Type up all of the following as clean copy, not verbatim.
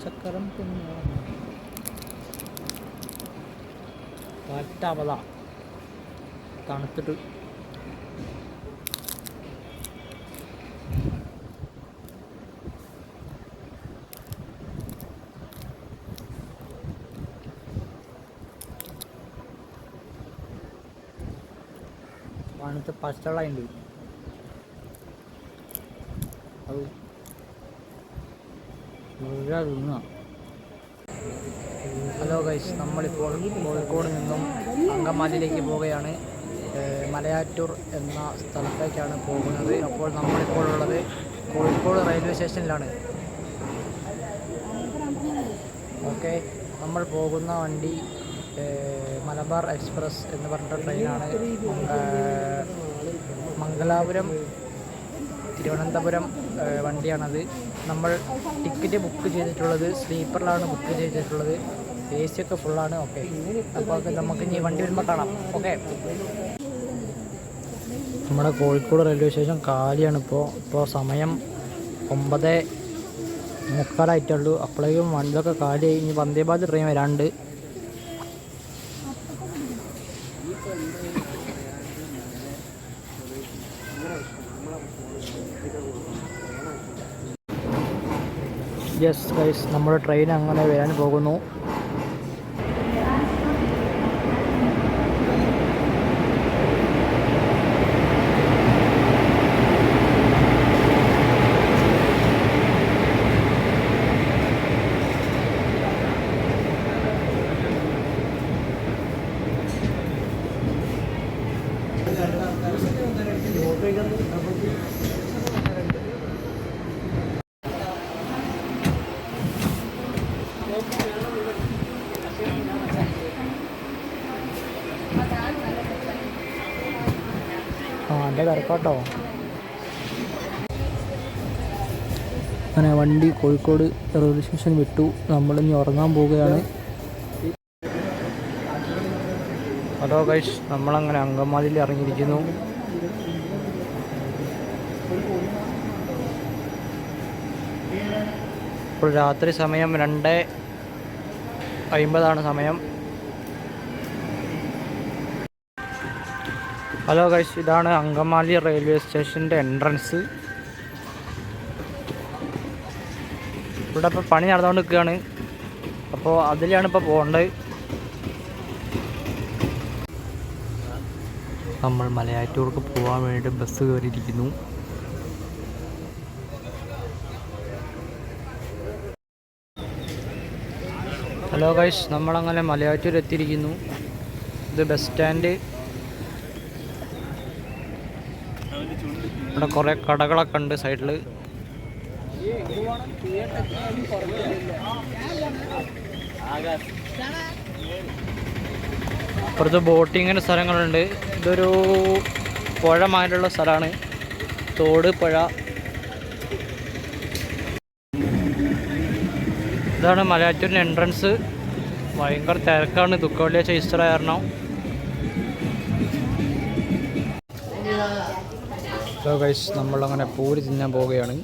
ചക്കരം കാറ്റാവത തണുത്തിട്ട് തണുത്ത് പച്ചവെള്ളമുണ്ട്. അത് തിന്നുക. ഹലോ ഗൈസ്, നമ്മളിപ്പോൾ കോഴിക്കോട് നിന്നും അങ്കമാലിയിലേക്ക് പോവുകയാണ്. മലയാറ്റൂർ എന്ന സ്ഥലത്തേക്കാണ് പോകുന്നത്. അപ്പോൾ നമ്മളിപ്പോൾ ഉള്ളത് കോഴിക്കോട് റെയിൽവേ സ്റ്റേഷനിലാണ്. ഓക്കെ, നമ്മൾ പോകുന്ന വണ്ടി മലബാർ എക്സ്പ്രസ് എന്ന് പറഞ്ഞിട്ട് ട്രെയിനാണ്. മംഗലാപുരം തിരുവനന്തപുരം വണ്ടിയാണത്. നമ്മൾ ടിക്കറ്റ് ബുക്ക് ചെയ്തിട്ടുള്ളത് സ്ലീപ്പറിലാണ് ബുക്ക് ചെയ്തിട്ടുള്ളത്. എ സി ഒക്കെ ഫുള്ളാണ്. ഓക്കെ, അപ്പോൾ നമുക്ക് ഇനി വണ്ടി വരുമ്പോൾ കാണാം. ഓക്കെ, നമ്മുടെ കോഴിക്കോട് റെയിൽവേ സ്റ്റേഷൻ കാലിയാണ്. ഇപ്പോൾ സമയം 9:45 അപ്പോഴേക്കും വണ്ടിയൊക്കെ കാലിയായി. ഇനി വന്ദേ ഭാരത് ട്രെയിൻ വരാണ്ട്. യെസ് ഗൈസ്, നമ്മുടെ ട്രെയിൻ അങ്ങനെ വരാൻ പോകുന്നു. എൻ്റെ കരക്കാട്ടോ. അങ്ങനെ വണ്ടി കോഴിക്കോട് റെയിൽവേ സ്റ്റേഷൻ വിട്ടു. നമ്മളിനി ഉറങ്ങാൻ പോവുകയാണ്. ഹലോ ഗൈസ്, നമ്മളങ്ങനെ അങ്കമാലിയിൽ ഇറങ്ങിയിരിക്കുന്നു. ഇപ്പോൾ രാത്രി സമയം 2:50 സമയം. ഹലോ ഗൈസ്, ഇതാണ് അങ്കമാലി റെയിൽവേ സ്റ്റേഷൻ്റെ എൻട്രൻസ്. ഇവിടെ ഇപ്പോൾ പണി നടന്നുകൊണ്ട് നിൽക്കുകയാണ്. അപ്പോൾ അതിലാണ് ഇപ്പോൾ പോകേണ്ടത്. നമ്മൾ മലയാറ്റൂർക്ക് പോകാൻ വേണ്ടി ബസ് കയറിയിരിക്കുന്നു. ഹലോ ഗൈസ്, നമ്മളങ്ങനെ മലയാറ്റൂർ എത്തിയിരിക്കുന്നു. ഇത് ബസ് സ്റ്റാൻഡ്. ഇവിടെ കുറേ കടകളൊക്കെ ഉണ്ട് സൈഡിൽ. പുറത്ത് ബോട്ടിങ്ങിൻ്റെ സ്ഥലങ്ങളുണ്ട്. ഇതൊരു പുഴ മാതിരിയുള്ള സ്ഥലമാണ്, തോട് പുഴ. ഇതാണ് മലയാറ്റൂരിൻ്റെ എൻട്രൻസ്. ഭയങ്കര തിരക്കാണ്, ദുഃഖവെള്ളിയാഴ്ച ഈസ്റ്റർ കാരണം. ഹലോ ഗൈസ്, നമ്മളങ്ങനെ പൂരി തിന്നാൻ പോവുകയാണ്.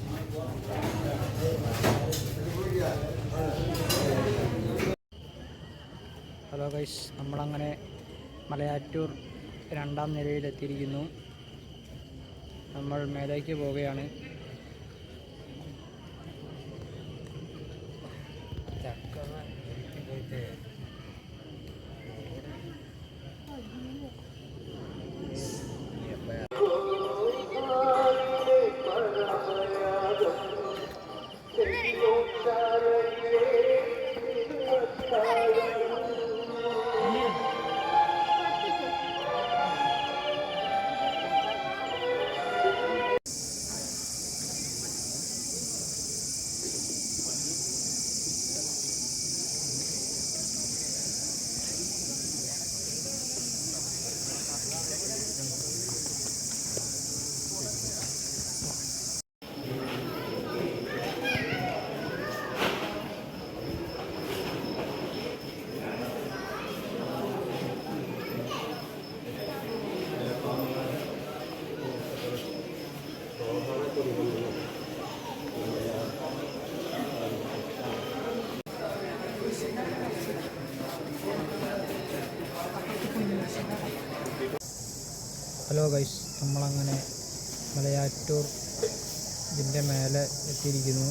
ഹലോ ഗൈസ്, നമ്മളങ്ങനെ മലയാറ്റൂർ 2ാം നിലയിലെത്തിയിരിക്കുന്നു. നമ്മൾ മേലേക്ക് പോവുകയാണ്. ഹലോ ഗൈസ്, നമ്മളങ്ങനെ മലയാറ്റൂർ ഇതിൻ്റെ മേലെ എത്തിയിരിക്കുന്നു.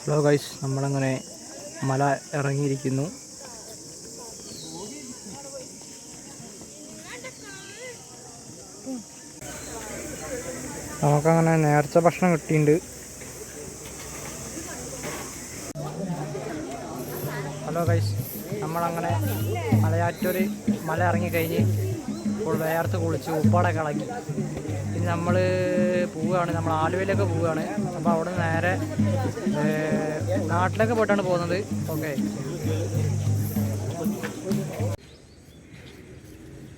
ഹലോ ഗൈസ്, നമ്മളങ്ങനെ മല ഇറങ്ങിയിരിക്കുന്നു. നമുക്കങ്ങനെ നേർച്ച ഭക്ഷണം കിട്ടിയിട്ടുണ്ട്. ഹലോ ഗൈസ്, നമ്മളങ്ങനെ മലയാറ്റൂർ മല ഇറങ്ങിക്കഴിഞ്ഞ് ഇപ്പോൾ വേർത്ത് കുളിച്ച് ഉപ്പാടൊക്കെ ഇളകി. ഇനി നമ്മൾ പോവുകയാണ്, നമ്മൾ ആലുവയിലൊക്കെ പോവുകയാണ്. അപ്പോൾ അവിടെ നിന്ന് നേരെ നാട്ടിലൊക്കെ പോയിട്ടാണ് പോകുന്നത്. ഓക്കെ,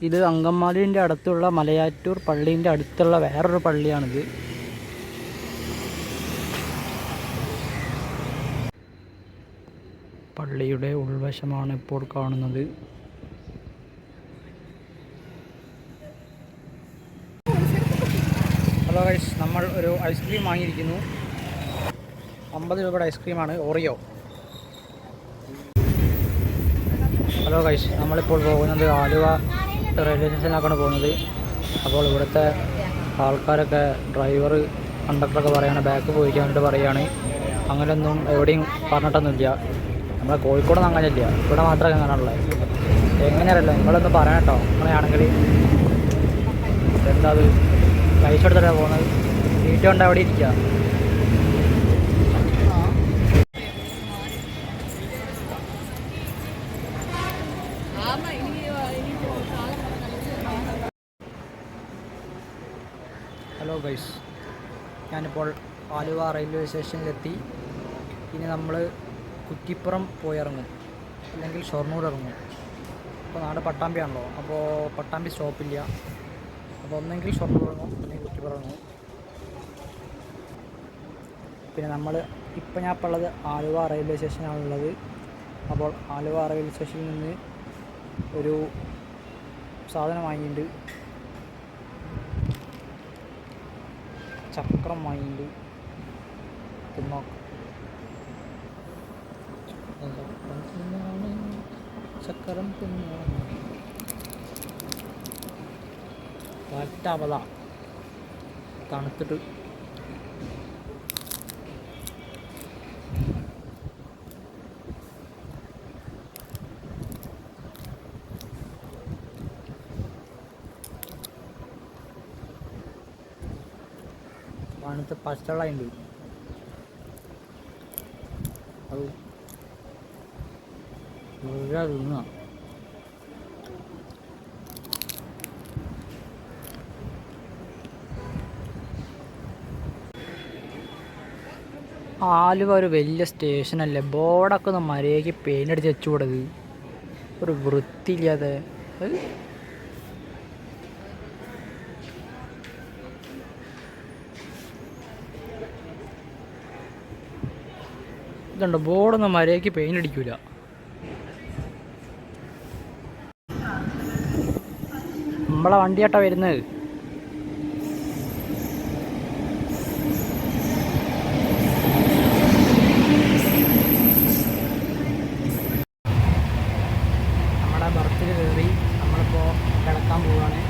ഇത് അങ്കമാലിൻ്റെ അടുത്തുള്ള മലയാറ്റൂർ പള്ളീൻ്റെ അടുത്തുള്ള വേറൊരു പള്ളിയാണിത്. പള്ളിയുടെ ഉൾവശമാണ് ഇപ്പോൾ കാണുന്നത്. ഹലോ ഗൈസ്, നമ്മൾ ഒരു ഐസ്ക്രീം വാങ്ങിയിരിക്കുന്നു. 50 രൂപയുടെ ഐസ്ക്രീമാണ്, ഓറിയോ. ഹലോ ഗൈസ്, നമ്മളിപ്പോൾ പോകുന്നത് ആലുവ റെയിൽവേ സ്റ്റേഷനിലേക്കാണ് പോകുന്നത്. അപ്പോൾ ഇവിടുത്തെ ആൾക്കാരൊക്കെ, ഡ്രൈവർ കണ്ടക്ടറൊക്കെ പറയുകയാണ് ബാക്ക് പോയിക്കാൻ വേണ്ടിയിട്ട് പറയുകയാണ്. അങ്ങനെയൊന്നും എവിടെയും പറഞ്ഞിട്ടൊന്നുമില്ല. നമ്മളെ കോഴിക്കോടൊന്നും അങ്ങനെയില്ല, ഇവിടെ മാത്രമേ അങ്ങനെയുള്ളത്. എങ്ങനെയല്ല നിങ്ങളൊന്ന് പറയണം കേട്ടോ. അങ്ങനെയാണെങ്കിൽ എന്താ അത് പൈസ എടുത്തിട്ടാണ് പോകുന്നത്. സീറ്റ് കൊണ്ട് അവിടെ ഇരിക്കുക. ഹലോ ഗൈസ്, ഞാനിപ്പോൾ ആലുവ റെയിൽവേ സ്റ്റേഷനിലെത്തി. ഇനി നമ്മൾ കുറ്റിപ്പുറം പോയി ഇറങ്ങും, അല്ലെങ്കിൽ ഷൊർണൂർ ഇറങ്ങും. അപ്പോൾ നാട് പട്ടാമ്പിയാണല്ലോ, അപ്പോൾ പട്ടാമ്പി സ്റ്റോപ്പില്ല. അപ്പോൾ ഒന്നെങ്കിൽ ഷൊർണൂർ ഇറങ്ങും, അല്ലെങ്കിൽ കുറ്റിപ്പുറം ഇറങ്ങും. പിന്നെ ഇപ്പം ഞാൻ ഇപ്പോൾ ഉള്ളത് ആലുവ റെയിൽവേ സ്റ്റേഷനാണുള്ളത്. അപ്പോൾ ആലുവ റെയിൽവേ സ്റ്റേഷനിൽ നിന്ന് ഒരു സാധനം വാങ്ങിയിട്ടുണ്ട്, ചക്രം വാങ്ങിയിട്ടുണ്ട്. തിന്നോക്കാം. ചക്കരം പറ്റാവല തണുത്തിട്ട് പണിത്ത് പച്ചവെള്ളമുണ്ട്. അത് തിന്ന ആലുവ ഒരു വലിയ സ്റ്റേഷനല്ലേ, ബോർഡൊക്കെ ഒന്ന് മര്യാദയ്ക്ക് പെയിൻ്റ് അടിച്ച് വെച്ചുകൂടത്, ഒരു വൃത്തിയില്ലാതെ. ഇതുണ്ട്, ബോർഡൊന്നും മര്യാദയ്ക്ക് പെയിൻ്റ് അടിക്കൂല. നമ്മളെ വണ്ടിയാട്ടാ വരുന്നത്. നമ്മുടെ ബർത്തിൽ കയറി നമ്മളിപ്പോൾ കിടക്കാൻ പോവുകയാണ്.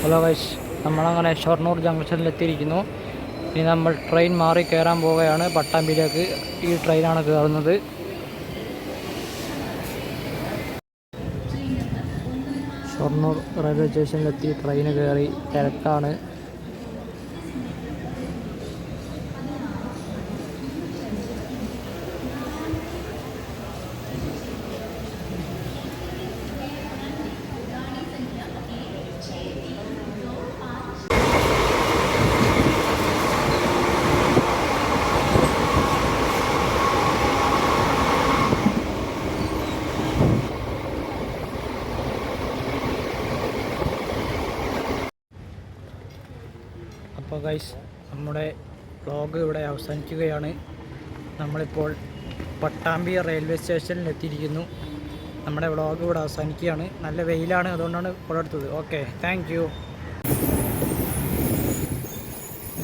ഹലോ ഗൈസ്, നമ്മളങ്ങനെ ഷൊർണൂർ ജംഗ്ഷനിലെത്തിയിരിക്കുന്നു. ഇനി നമ്മൾ ട്രെയിൻ മാറി കയറാൻ പോവുകയാണ് പട്ടാമ്പിയിലേക്ക്. ഈ ട്രെയിനാണ് കയറുന്നത്. ഷൊർണൂർ റെയിൽവേ സ്റ്റേഷനിലെത്തി ട്രെയിന് കയറി. തിരക്കാണ്. അപ്പോൾ ഗൈസ്, നമ്മുടെ വ്ളോഗ് ഇവിടെ അവസാനിക്കുകയാണ്. നമ്മളിപ്പോൾ പട്ടാമ്പി റെയിൽവേ സ്റ്റേഷനിൽ എത്തിയിരിക്കുന്നു. നമ്മുടെ വ്ളോഗ് ഇവിടെ അവസാനിക്കുകയാണ്. നല്ല വെയിലാണ്, അതുകൊണ്ടാണ് ഫോട്ടോ എടുത്തത്. Okay, thank you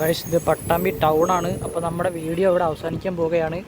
guys. ഇത് പട്ടാമ്പി ടൗണാണ്. അപ്പോൾ നമ്മുടെ വീഡിയോ ഇവിടെ അവസാനിക്കാൻ പോവുകയാണ്.